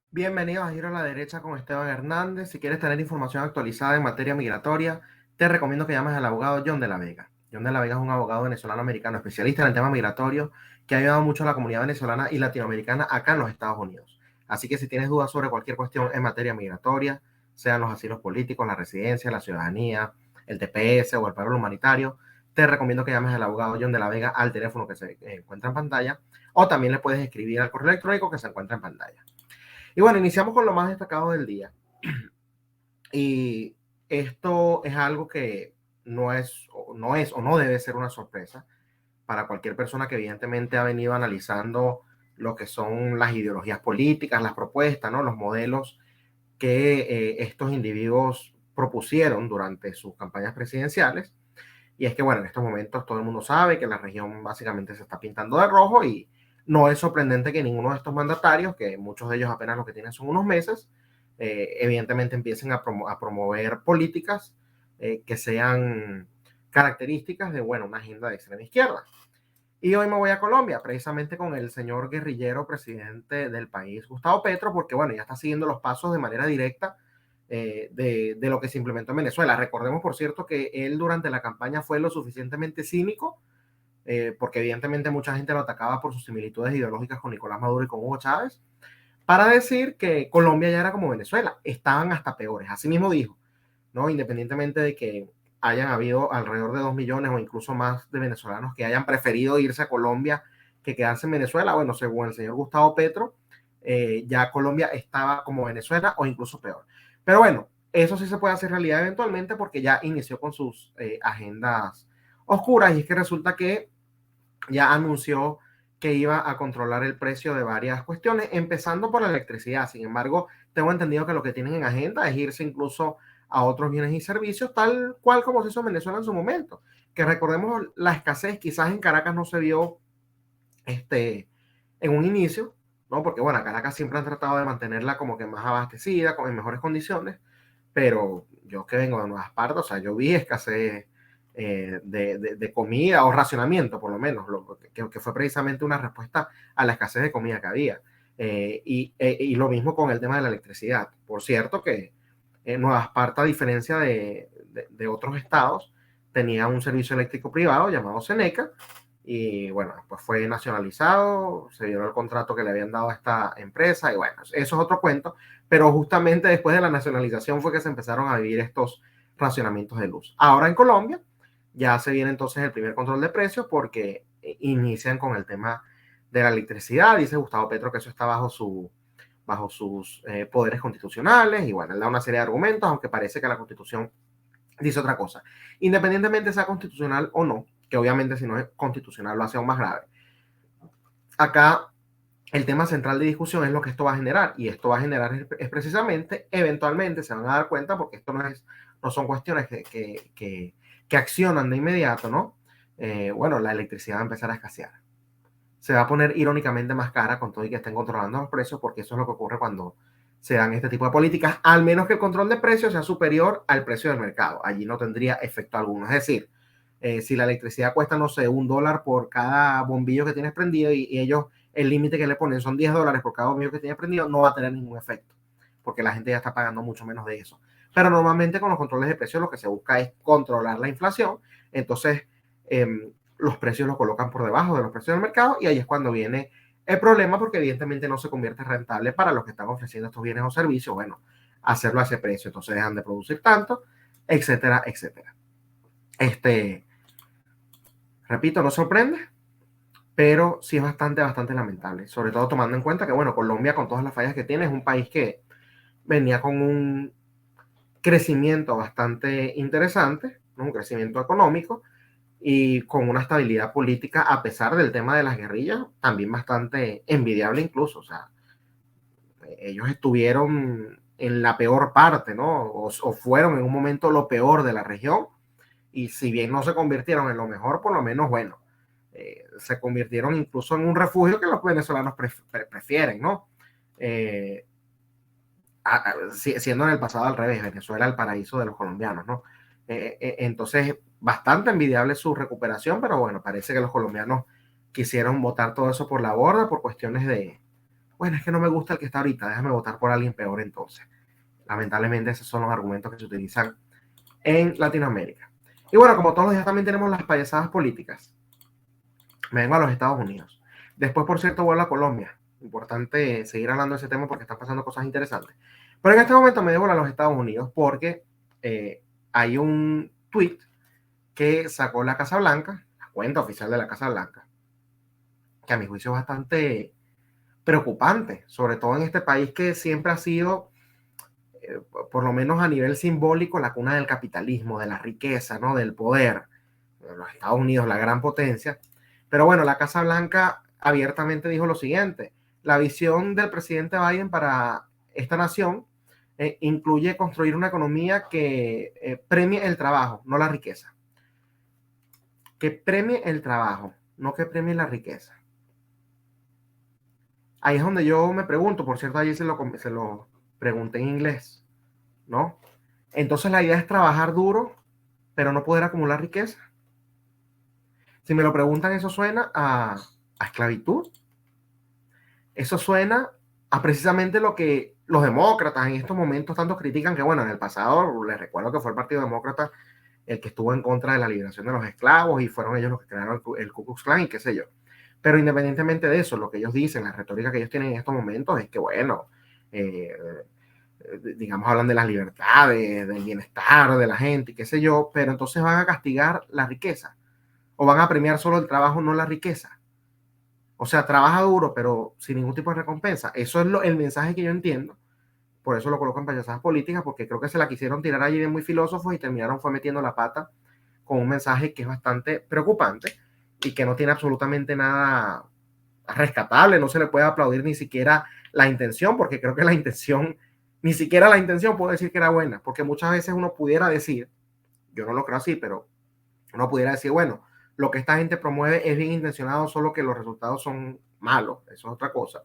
Bienvenidos a Giro a la Derecha con Esteban Hernández. Si quieres tener información actualizada en materia migratoria, te recomiendo que llames al abogado John de la Vega. John de la Vega es un abogado venezolano-americano especialista en el tema migratorio que ha ayudado mucho a la comunidad venezolana y latinoamericana acá en los Estados Unidos. Así que si tienes dudas sobre cualquier cuestión en materia migratoria, sean los asilos políticos, la residencia, la ciudadanía, el TPS o el paro humanitario, te recomiendo que llames al abogado John de la Vega al teléfono que se encuentra en pantalla, o también le puedes escribir al correo electrónico que se encuentra en pantalla. Y bueno, iniciamos con lo más destacado del día. Y esto es algo que no es o no debe ser una sorpresa para cualquier persona que evidentemente ha venido analizando lo que son las ideologías políticas, las propuestas, ¿no? Los modelos que estos individuos propusieron durante sus campañas presidenciales. Y es que, bueno, en estos momentos todo el mundo sabe que la región básicamente se está pintando de rojo y no es sorprendente que ninguno de estos mandatarios, que muchos de ellos apenas lo que tienen son unos meses, evidentemente empiecen a promover políticas que sean características de, bueno, una agenda de extrema izquierda. Y hoy me voy a Colombia, precisamente con el señor guerrillero presidente del país, Gustavo Petro, porque, bueno, ya está siguiendo los pasos de manera directa de lo que se implementó en Venezuela. Recordemos, por cierto, que él durante la campaña fue lo suficientemente cínico, porque evidentemente mucha gente lo atacaba por sus similitudes ideológicas con Nicolás Maduro y con Hugo Chávez, para decir que Colombia ya era como Venezuela, estaban hasta peores. Así mismo dijo, ¿no? Independientemente de que hayan habido alrededor de 2 millones o incluso más de venezolanos que hayan preferido irse a Colombia que quedarse en Venezuela, bueno, según el señor Gustavo Petro, ya Colombia estaba como Venezuela o incluso peor. Pero bueno, eso sí se puede hacer realidad eventualmente porque ya inició con sus agendas oscuras, y es que resulta que ya anunció que iba a controlar el precio de varias cuestiones, empezando por la electricidad. Sin embargo, tengo entendido que lo que tienen en agenda es irse incluso a otros bienes y servicios, tal cual como se hizo en Venezuela en su momento. Que recordemos la escasez, quizás en Caracas no se vio en un inicio, ¿no? Porque bueno, Caracas siempre han tratado de mantenerla como que más abastecida, en mejores condiciones, pero yo que vengo de Nueva Esparta, o sea, yo vi escasez de comida o racionamiento, por lo menos, que fue precisamente una respuesta a la escasez de comida que había. Y lo mismo con el tema de la electricidad. Por cierto que Nueva Esparta, a diferencia de otros estados, tenía un servicio eléctrico privado llamado Seneca, y bueno, después fue nacionalizado, se dio el contrato que le habían dado a esta empresa, y bueno, eso es otro cuento, pero justamente después de la nacionalización fue que se empezaron a vivir estos racionamientos de luz. Ahora en Colombia ya se viene entonces el primer control de precios porque inician con el tema de la electricidad. Dice Gustavo Petro que eso está bajo sus poderes constitucionales, y bueno, él da una serie de argumentos, aunque parece que la Constitución dice otra cosa. Independientemente sea constitucional o no, que obviamente si no es constitucional lo hace aún más grave. Acá el tema central de discusión es lo que esto va a generar, y esto va a generar es precisamente, eventualmente se van a dar cuenta, porque esto no son cuestiones que accionan de inmediato, ¿no? Bueno, la electricidad va a empezar a escasear. Se va a poner irónicamente más cara con todo y que estén controlando los precios, porque eso es lo que ocurre cuando se dan este tipo de políticas, al menos que el control de precios sea superior al precio del mercado. Allí no tendría efecto alguno. Es decir, si la electricidad cuesta, no sé, $1 por cada bombillo que tienes prendido, y ellos, el límite que le ponen son $10 por cada bombillo que tienes prendido, no va a tener ningún efecto, porque la gente ya está pagando mucho menos de eso. Pero normalmente con los controles de precios lo que se busca es controlar la inflación. Entonces, los precios los colocan por debajo de los precios del mercado, y ahí es cuando viene el problema, porque evidentemente no se convierte rentable para los que están ofreciendo estos bienes o servicios, bueno, hacerlo a ese precio. Entonces dejan de producir tanto, etcétera, etcétera. Repito, no sorprende, pero sí es bastante lamentable, sobre todo tomando en cuenta que, bueno, Colombia, con todas las fallas que tiene, es un país que venía con un crecimiento bastante interesante, ¿no? Un crecimiento económico, y con una estabilidad política, a pesar del tema de las guerrillas, también bastante envidiable incluso. O sea, ellos estuvieron en la peor parte, ¿no? O fueron en un momento lo peor de la región, y si bien no se convirtieron en lo mejor, por lo menos, bueno, se convirtieron incluso en un refugio que los venezolanos prefieren, ¿no? Siendo en el pasado al revés, Venezuela el paraíso de los colombianos, ¿no? Entonces, bastante envidiable su recuperación, pero bueno, parece que los colombianos quisieron votar todo eso por la borda por cuestiones de, bueno, es que no me gusta el que está ahorita, déjame votar por alguien peor entonces. Lamentablemente esos son los argumentos que se utilizan en Latinoamérica. Y bueno, como todos los días también tenemos las payasadas políticas. Me vengo a los Estados Unidos. Después, por cierto, vuelvo a Colombia. Importante seguir hablando de ese tema porque están pasando cosas interesantes. Pero en este momento me debo a los Estados Unidos porque hay un tweet que sacó la Casa Blanca, la cuenta oficial de la Casa Blanca, que a mi juicio es bastante preocupante, sobre todo en este país que siempre ha sido, por lo menos a nivel simbólico, la cuna del capitalismo, de la riqueza, ¿no? Del poder. Los Estados Unidos, la gran potencia. Pero bueno, la Casa Blanca abiertamente dijo lo siguiente: la visión del presidente Biden para esta nación incluye construir una economía que premie el trabajo, no la riqueza. Que premie el trabajo, no que premie la riqueza. Ahí es donde yo me pregunto, por cierto, ayer se lo pregunté en inglés, ¿no? Entonces la idea es trabajar duro, pero no poder acumular riqueza. Si me lo preguntan, eso suena a esclavitud. Eso suena a precisamente lo que los demócratas en estos momentos tanto critican, que bueno, en el pasado les recuerdo que fue el Partido Demócrata el que estuvo en contra de la liberación de los esclavos y fueron ellos los que crearon el Ku Klux Klan y qué sé yo. Pero independientemente de eso, lo que ellos dicen, la retórica que ellos tienen en estos momentos es que bueno, digamos, hablan de las libertades, del bienestar de la gente y qué sé yo, pero entonces van a castigar la riqueza o van a premiar solo el trabajo, no la riqueza. O sea, trabaja duro, pero sin ningún tipo de recompensa. Eso es el mensaje que yo entiendo. Por eso lo coloco en payasadas políticas, porque creo que se la quisieron tirar allí de muy filósofos y terminaron fue metiendo la pata con un mensaje que es bastante preocupante y que no tiene absolutamente nada rescatable. No se le puede aplaudir ni siquiera la intención, porque creo que la intención, ni siquiera la intención puedo decir que era buena, porque muchas veces uno pudiera decir, yo no lo creo así, pero uno pudiera decir, bueno, lo que esta gente promueve es bien intencionado, solo que los resultados son malos, eso es otra cosa.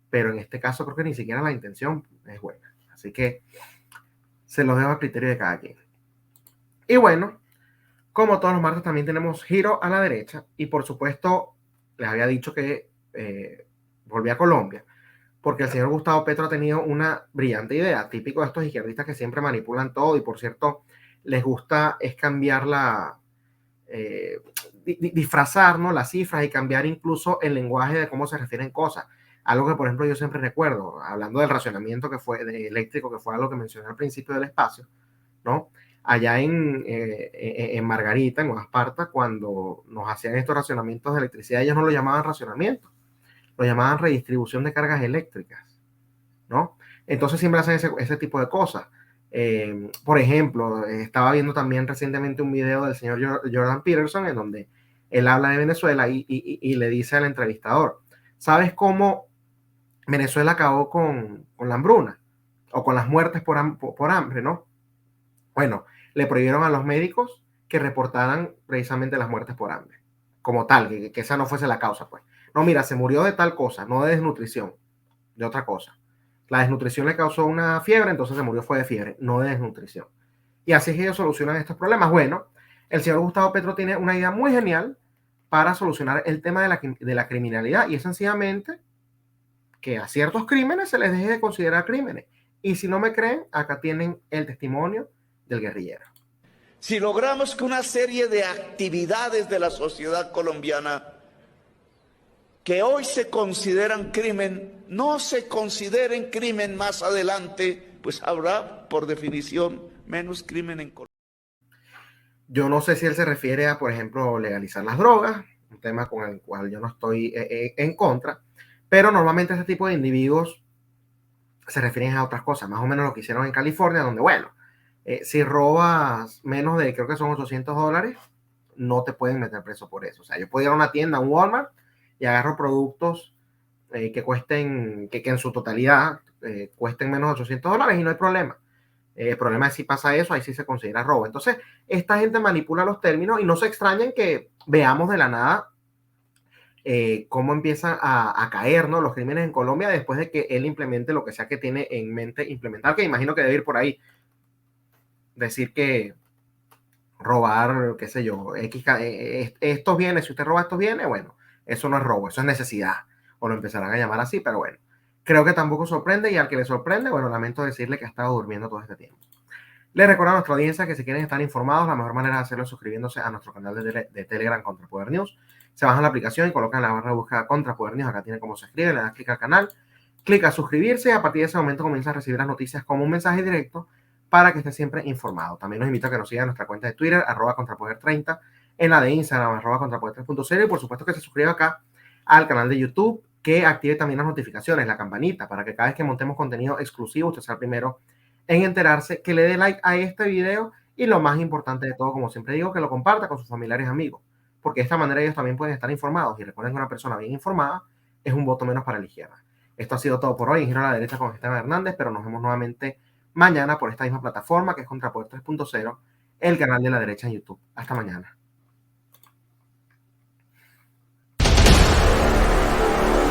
Pero en este caso creo que ni siquiera la intención es buena. Así que se los dejo a criterio de cada quien. Y bueno, como todos los martes también tenemos giro a la derecha y por supuesto les había dicho que volví a Colombia porque el señor Gustavo Petro ha tenido una brillante idea, típico de estos izquierdistas que siempre manipulan todo y por cierto les gusta es cambiar disfrazar, ¿no?, las cifras y cambiar incluso el lenguaje de cómo se refieren cosas. Algo que, por ejemplo, yo siempre recuerdo, hablando del racionamiento que fue de eléctrico, que fue algo que mencioné al principio del espacio, ¿no? Allá en Margarita, en Esparta, cuando nos hacían estos racionamientos de electricidad, ellos no lo llamaban racionamiento, lo llamaban redistribución de cargas eléctricas, ¿no? Entonces siempre hacen ese tipo de cosas. Por ejemplo, estaba viendo también recientemente un video del señor Jordan Peterson en donde él habla de Venezuela y le dice al entrevistador, ¿sabes cómo Venezuela acabó con la hambruna o con las muertes por hambre, ¿no? Bueno, le prohibieron a los médicos que reportaran precisamente las muertes por hambre, como tal, que esa no fuese la causa, pues. No, mira, se murió de tal cosa, no de desnutrición, de otra cosa. La desnutrición le causó una fiebre, entonces se murió fue de fiebre, no de desnutrición. Y así es que ellos solucionan estos problemas. Bueno, el señor Gustavo Petro tiene una idea muy genial para solucionar el tema de la criminalidad y es sencillamente que a ciertos crímenes se les deje de considerar crímenes. Y si no me creen, acá tienen el testimonio del guerrillero. Si logramos que una serie de actividades de la sociedad colombiana que hoy se consideran crimen, no se consideren crimen más adelante, pues habrá, por definición, menos crimen en Colombia. Yo no sé si él se refiere a, por ejemplo, legalizar las drogas, un tema con el cual yo no estoy en contra, pero normalmente este tipo de individuos se refieren a otras cosas, más o menos lo que hicieron en California, donde, bueno, si robas menos de, creo que son $800, no te pueden meter preso por eso. O sea, yo puedo ir a una tienda, a un Walmart, y agarro productos que cuesten, que en su totalidad cuesten menos de $800 y no hay problema. El problema es si pasa eso, ahí sí se considera robo. Entonces, esta gente manipula los términos y no se extrañen que veamos de la nada cómo empiezan a caer, ¿no?, los crímenes en Colombia después de que él implemente lo que sea que tiene en mente implementar, que imagino que debe ir por ahí. Decir que robar, qué sé yo, estos bienes, si usted roba estos bienes, bueno, eso no es robo, eso es necesidad, o lo empezarán a llamar así, pero bueno, creo que tampoco sorprende, y al que le sorprende, bueno, lamento decirle que ha estado durmiendo todo este tiempo. Les recuerdo a nuestra audiencia que si quieren estar informados, la mejor manera de hacerlo es suscribiéndose a nuestro canal de Telegram Contrapoder News. Se bajan la aplicación y colocan en la barra de búsqueda Contrapoder News, acá tiene cómo se escribe, le das clic al canal, clic a suscribirse y a partir de ese momento comienza a recibir las noticias como un mensaje directo para que esté siempre informado. También los invito a que nos sigan en nuestra cuenta de Twitter, @contrapoder30, en la de Instagram, @contrapoder3.0, y por supuesto que se suscriba acá al canal de YouTube, que active también las notificaciones, la campanita, para que cada vez que montemos contenido exclusivo, usted sea el primero en enterarse, que le dé like a este video y lo más importante de todo, como siempre digo, que lo comparta con sus familiares y amigos, porque de esta manera ellos también pueden estar informados, y recuerden que una persona bien informada es un voto menos para la izquierda. Esto ha sido todo por hoy en Giro a la Derecha con Esteban Hernández, pero nos vemos nuevamente mañana por esta misma plataforma que es Contrapoder 3.0, el canal de la derecha en YouTube. Hasta mañana.